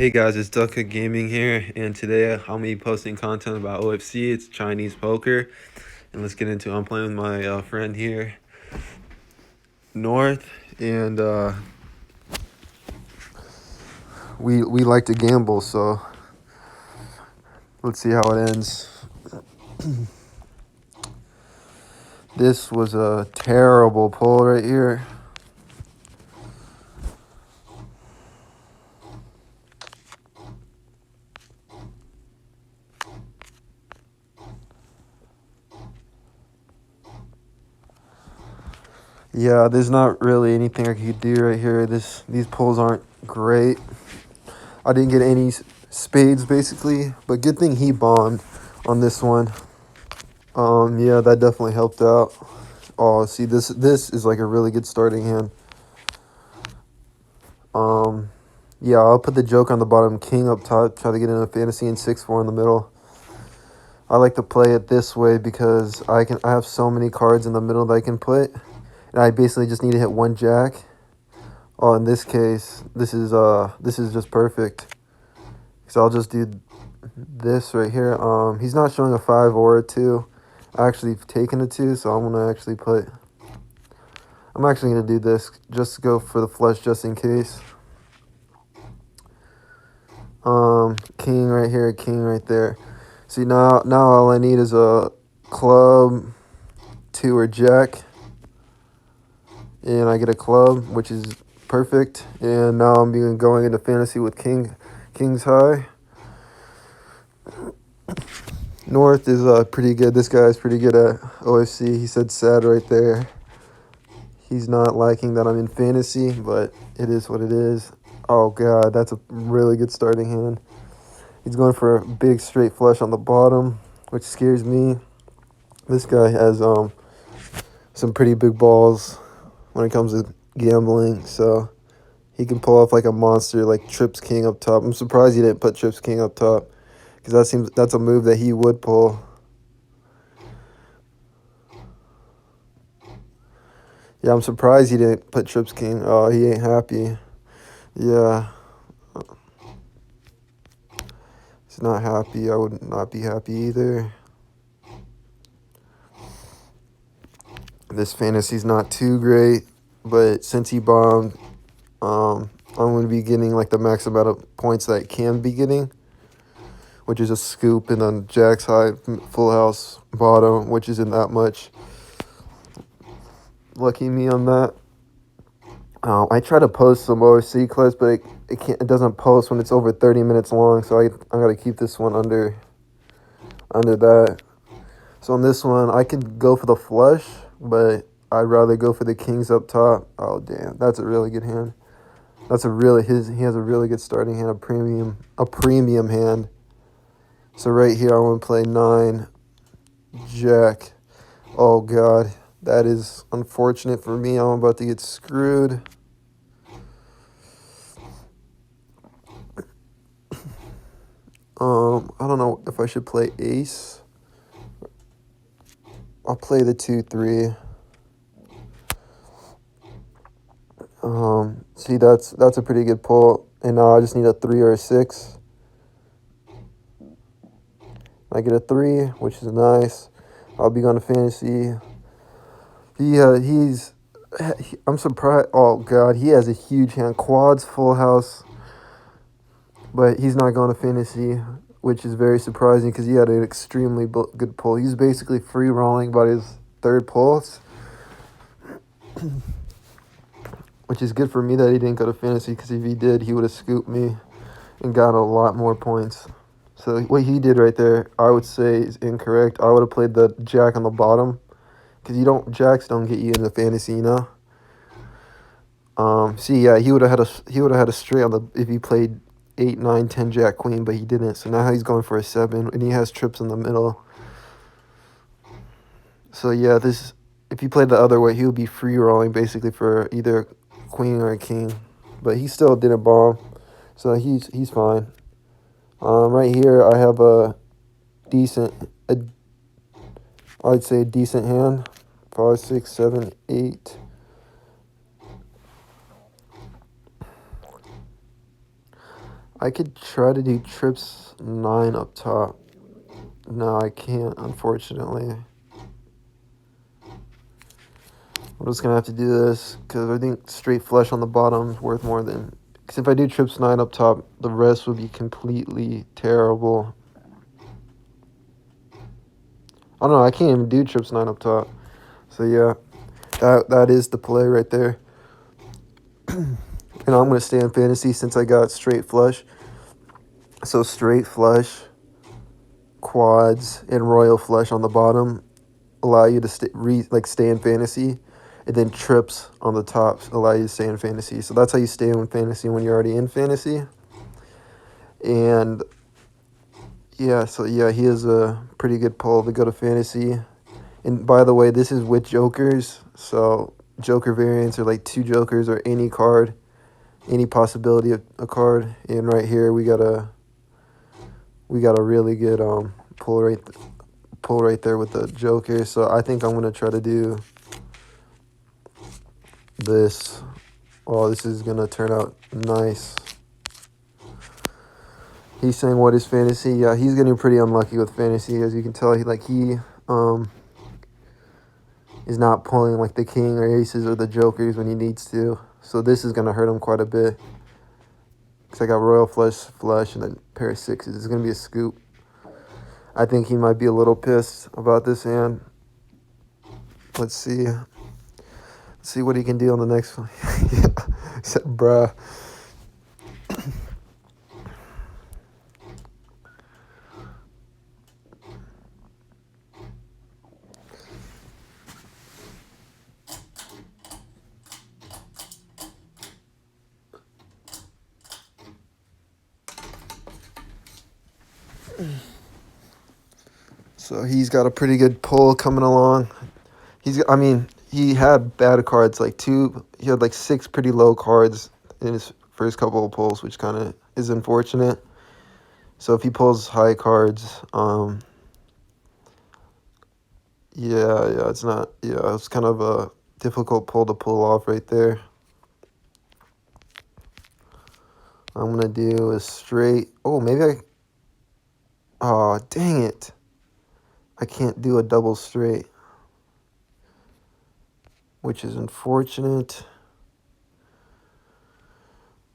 Hey guys, it's Ducka Gaming here, and today I'm be posting content about OFC. It's Chinese poker, and let's get into it. I'm playing with my friend here, North, and we like to gamble, so let's see how it ends. This was a terrible pull right here. Yeah, there's not really anything I could do right here. These pulls aren't great. I didn't get any spades basically, but good thing he bombed on this one. Yeah, that definitely helped out. Oh, see, this is like a really good starting hand. Yeah, I'll put the joke on the bottom, king up top, try to get in a fantasy, and 6-4 in the middle. I like to play it this way because I have so many cards in the middle that I can put, and I basically just need to hit one jack. Oh, in this case, this is just perfect. So I'll just do this right here. He's not showing a 5 or a 2. I actually taken a 2, so I'm actually gonna do this just to go for the flush just in case. King right here, king right there. See, now all I need is a club, 2 or jack, and I get a club, which is perfect. And now I'm going into fantasy with king's high. North is pretty good. This guy's pretty good at OFC. He said sad right there. He's not liking that I'm in fantasy, but it is what it is. Oh god, that's a really good starting hand. He's going for a big straight flush on the bottom, which scares me. This guy has some pretty big balls when it comes to gambling, so he can pull off like a monster, like trips king up top. I'm surprised he didn't put trips king up top, because that's a move that he would pull. Yeah, I'm surprised he didn't put trips king. Oh, he ain't happy. Yeah, he's not happy. I would not be happy either. This fantasy's not too great, but since he bombed, I'm going to be getting like the max amount of points that I can be getting, which is a scoop, and then jack's high, full house, bottom, which isn't that much. Lucky me on that. I try to post some OFC clips, but it doesn't post when it's over 30 minutes long, so I got to keep this one under that. So on this one, I could go for the flush, but I'd rather go for the kings up top. Oh damn, that's a really good hand. He has a really good starting hand, a premium hand. So right here, I want to play 9, jack. Oh god, that is unfortunate for me. I'm about to get screwed. I don't know if I should play ace. I'll play the 2-3. See, that's a pretty good pull, and now I just need a 3 or a 6. I get a 3, which is nice. I'll be going to fantasy. I'm surprised. Oh god, he has a huge hand, quads, full house, but he's not going to fantasy, which is very surprising because he had an extremely good pull. He's basically free rolling by his third pulls, which is good for me that he didn't go to fantasy, because if he did, he would have scooped me and got a lot more points. So what he did right there, I would say, is incorrect. I would have played the jack on the bottom, because jacks don't get you into fantasy, you know. See, yeah, he would have had a straight on the if he played 8, 9, 10 jack queen, but he didn't. So now he's going for a 7, and he has trips in the middle. So yeah, if he played the other way, he would be free rolling basically for either queen or a king, but he still didn't bomb, so he's fine. Right here I have I'd say a decent hand. 5, 6, 7, 8. I could try to do trips 9 up top. No, I can't, unfortunately. I'm just going to have to do this because I think straight flush on the bottom is worth more than... Because if I do trips 9 up top, the rest would be completely terrible. I don't know, I can't even do trips 9 up top. So yeah, that is the play right there. And I'm going to stay in fantasy since I got straight flush. So straight flush, quads, and royal flush on the bottom allow you to stay in fantasy, and then trips on the top allow you to stay in fantasy. So that's how you stay in fantasy when you're already in fantasy. And yeah, so yeah, he is a pretty good pull to go to fantasy. And by the way, this is with jokers. So joker variants are like 2 jokers or any card, any possibility of a card. And right here we got a really good pull right there with the joker. So I think I'm gonna try to do this. Oh, this is gonna turn out nice. He's saying what is fantasy? Yeah, he's getting pretty unlucky with fantasy, as you can tell. He is not pulling like the king or aces or the jokers when he needs to. So this is gonna hurt him quite a bit. Cause I got royal flush, and then pair of 6s. It's gonna be a scoop. I think he might be a little pissed about this hand. Let's see. Let's see what he can do on the next one. Yeah, said, bruh. So he's got a pretty good pull coming along. He had bad cards, he had like 6 pretty low cards in his first couple of pulls, which kind of is unfortunate. So if he pulls high cards, it's kind of a difficult pull to pull off right there. I'm going to do a straight, oh, dang it. I can't do a double straight, which is unfortunate.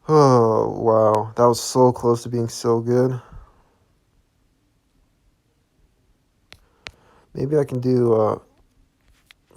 Oh, wow. That was so close to being so good. Maybe I can do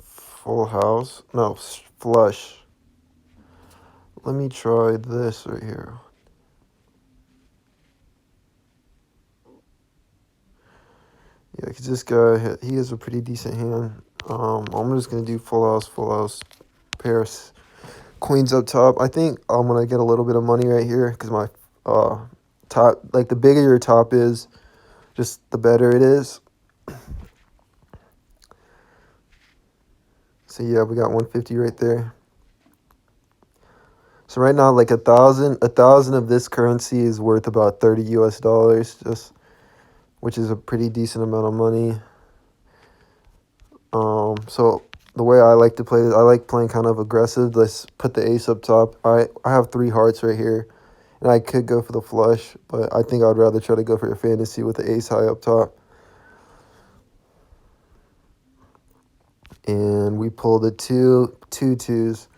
full house. No, flush. Let me try this right here. Yeah, because this guy, he has a pretty decent hand. I'm just going to do full house, pairs. Queens up top. I think I'm going to get a little bit of money right here because my top, like the bigger your top is, just the better it is. So yeah, we got 150 right there. So right now, like a thousand of this currency is worth about $30 US, which is a pretty decent amount of money. So the way I like to play this, I like playing kind of aggressive. Let's put the ace up top. I have 3 hearts right here, and I could go for the flush, but I think I'd rather try to go for your fantasy with the ace high up top. And we pulled a 2 2s.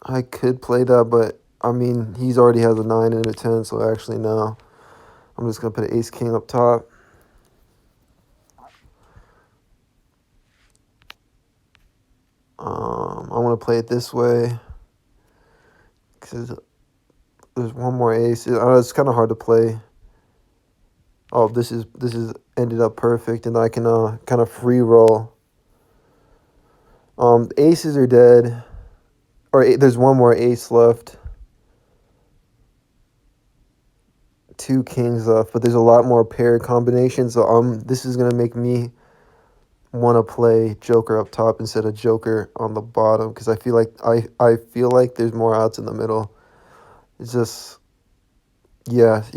I could play that, but I mean, he's already has a 9 and a 10, so actually no. I'm just gonna put an ace king up top. I want to play it this way because there's one more ace. It's kind of hard to play. Oh, this is ended up perfect, and I can kind of free roll. Aces are dead, or there's one more ace left. 2 kings left, but there's a lot more pair combinations. So this is gonna make me want to play joker up top instead of joker on the bottom because I feel like there's more outs in the middle. It's just yes.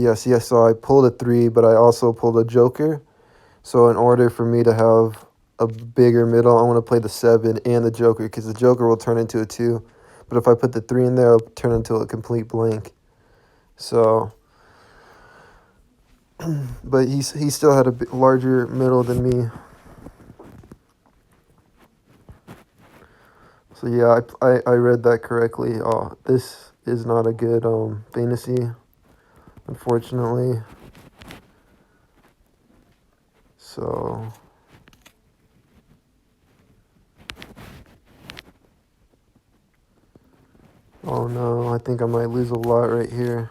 So I pulled a 3, but I also pulled a joker. So in order for me to have a bigger middle, I want to play the 7 and the joker because the joker will turn into a 2. But if I put the 3 in there, it'll turn into a complete blank. So, but he still had a bit larger middle than me. So yeah, I read that correctly. Oh, this is not a good fantasy, unfortunately. So oh no, I think I might lose a lot right here.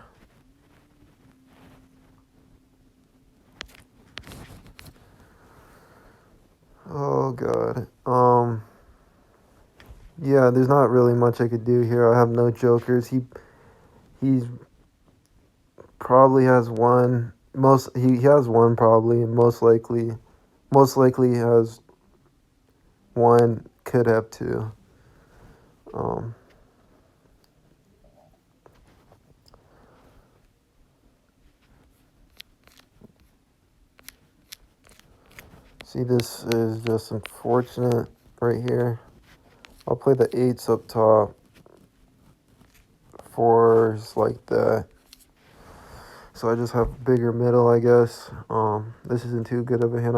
Oh god. Yeah, there's not really much I could do here. I have no jokers. He's probably has one. He has one probably. Most likely has one. Could have two. Um. See, this is just unfortunate right here. I'll play the 8s up top. 4s like that. So I just have bigger middle, I guess. This isn't too good of a hand.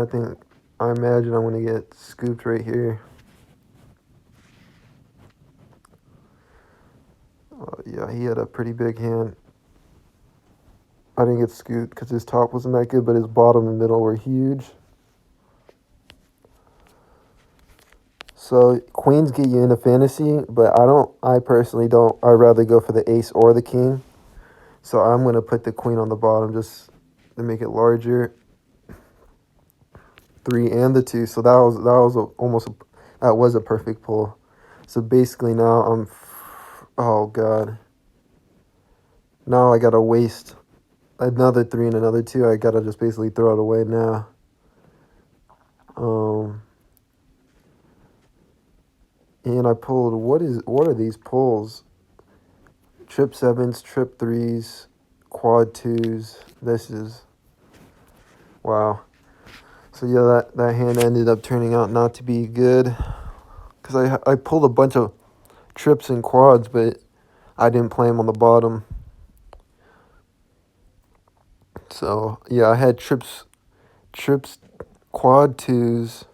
I imagine I'm gonna get scooped right here. Yeah, he had a pretty big hand. I didn't get scooped because his top wasn't that good, but his bottom and middle were huge. So queens get you into fantasy, but I personally don't. I'd rather go for the ace or the king. So I'm gonna put the queen on the bottom just to make it larger. 3 and the 2. So that was a perfect pull. So basically now oh god. Now I gotta waste another 3 and another 2. I gotta just basically throw it away now. And I pulled what are these pulls? Trip 7s, trip 3s, quad 2s. This is wow. So yeah, that hand ended up turning out not to be good because I pulled a bunch of trips and quads, but I didn't play them on the bottom. So yeah, I had trips, quad 2s,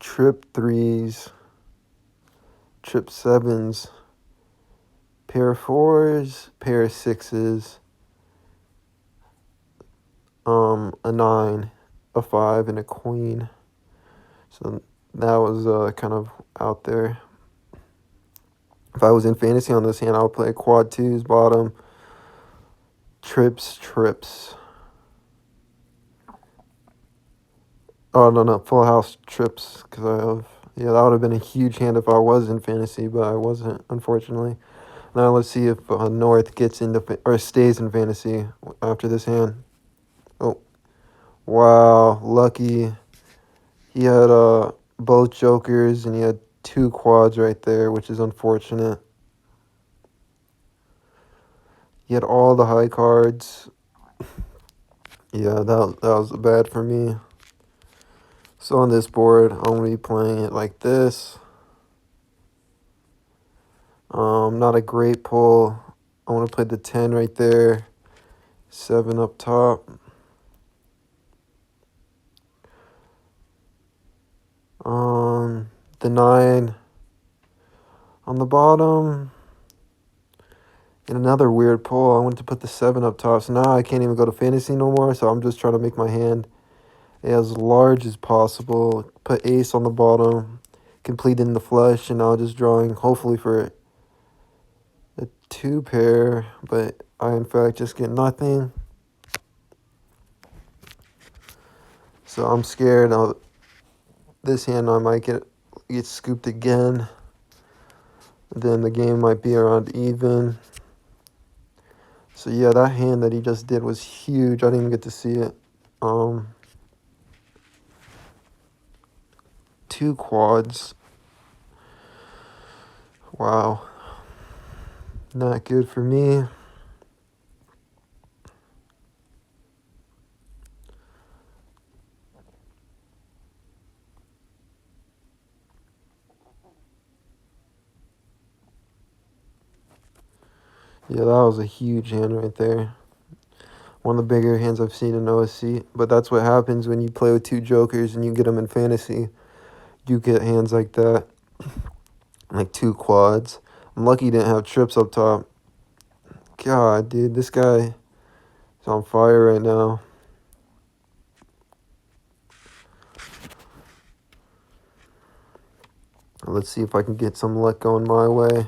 trip 3s, trip 7s, pair of 4s, pair of 6s, a 9, a 5, and a queen. So that was kind of out there. If I was in fantasy on this hand, I would play quad 2s bottom, trips. Oh no, full house trips because that would have been a huge hand if I was in fantasy, but I wasn't, unfortunately. Now let's see if North gets into or stays in fantasy after this hand. Oh, wow, lucky. He had both jokers and he had 2 quads right there, which is unfortunate. He had all the high cards. Yeah, that was bad for me. So on this board, I'm gonna be playing it like this. Not a great pull. I want to play the 10 right there. 7 up top. The 9 on the bottom. And another weird pull. I wanted to put the 7 up top. So now I can't even go to fantasy no more. So I'm just trying to make my hand as large as possible. Put ace on the bottom. Completing the flush. And now just drawing hopefully for a 2 pair. But I in fact just get nothing. So I'm scared. Now this hand I might get scooped again. Then the game might be around even. So yeah, that hand that he just did was huge. I didn't even get to see it. 2 quads. Wow. Not good for me. Yeah, that was a huge hand right there. One of the bigger hands I've seen in OSC. But that's what happens when you play with two jokers and you get them in fantasy. You get hands like that. Like two quads. I'm lucky he didn't have trips up top. God, dude, this guy is on fire right now. Let's see if I can get some luck going my way.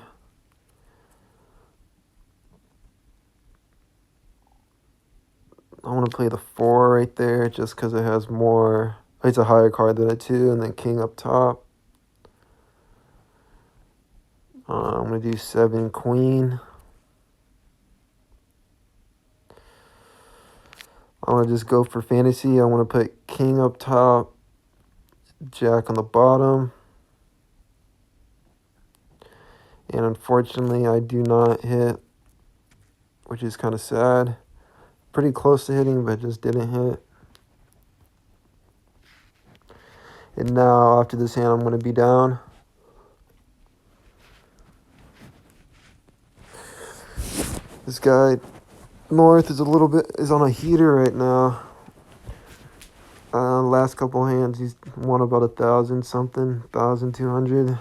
I want to play the 4 right there just because it has more. It's a higher card than a 2, and then king up top. I'm going to do 7 queen. I want to just go for fantasy. I want to put king up top, jack on the bottom. And unfortunately, I do not hit, which is kind of sad. Pretty close to hitting, but just didn't hit. And now, after this hand, I'm going to be down. This guy, North, is on a heater right now. Last couple hands, he's won about 1,000 something, 1,200.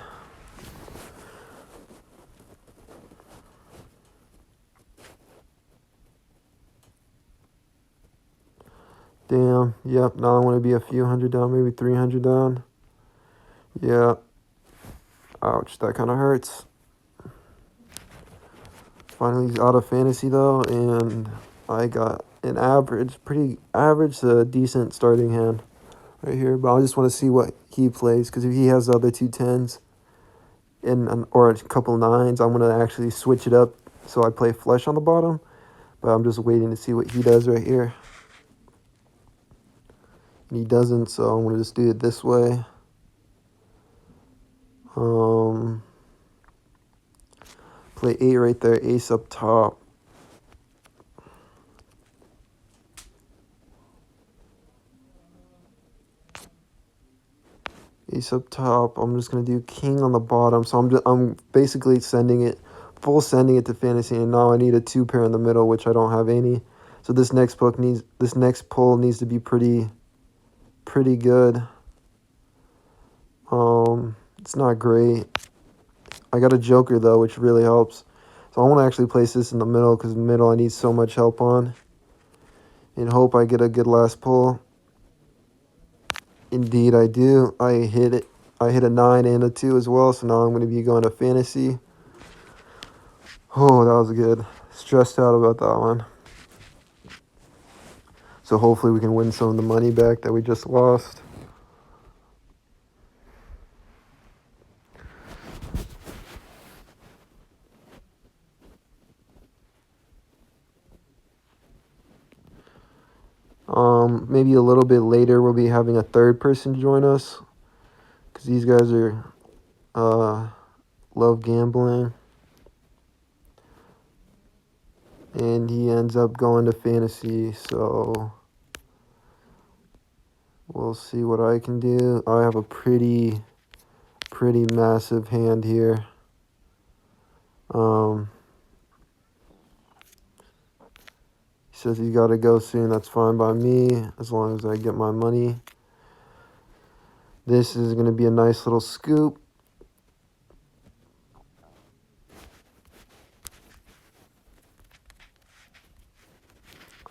Damn. Yep. Now I want to be a few hundred down, maybe 300 down. Yeah. Ouch. That kind of hurts. Finally, he's out of fantasy though, and I got an pretty average, decent starting hand right here. But I just want to see what he plays, because if he has the other 2 10s or a couple 9s, I'm gonna actually switch it up so I play flush on the bottom. But I'm just waiting to see what he does right here. And he doesn't, so I'm gonna just do it this way. Play 8 right there, ace up top. Ace up top. I'm just gonna do king on the bottom. So I'm basically sending it to fantasy, and now I need a 2 pair in the middle, which I don't have any. So this next pull needs to be pretty good. It's not great. I got a joker though, which really helps. So I want to actually place this in the middle, because the middle I need so much help on. And hope I get a good last pull. Indeed I do. I hit it. I hit a 9 and a 2 as well, so now I'm going to be going to fantasy. Oh, that was good. Stressed out about that one. So hopefully we can win some of the money back that we just lost. Maybe a little bit later we'll be having a third person join us, because these guys are love gambling. And he ends up going to fantasy, so we'll see what I can do. I have a pretty massive hand here. He says he's got to go soon. That's fine by me, as long as I get my money. This is going to be a nice little scoop.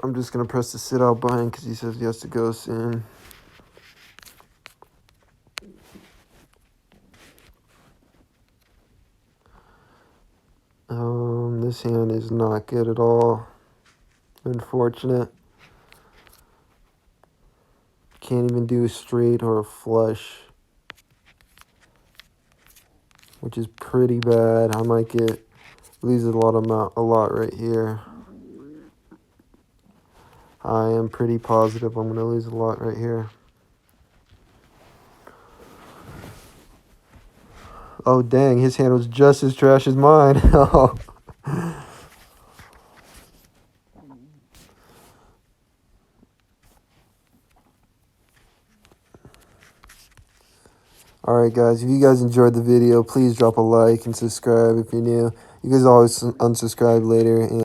I'm just going to press the sit out button because he says he has to go soon. This hand is not good at all. Unfortunate. Can't even do a straight or a flush, which is pretty bad. I might lose a lot right here. I am pretty positive I'm going to lose a lot right here. Oh, dang. His hand was just as trash as mine. Alright, guys. If you guys enjoyed the video, please drop a like and subscribe if you're new. You guys always unsubscribe later. And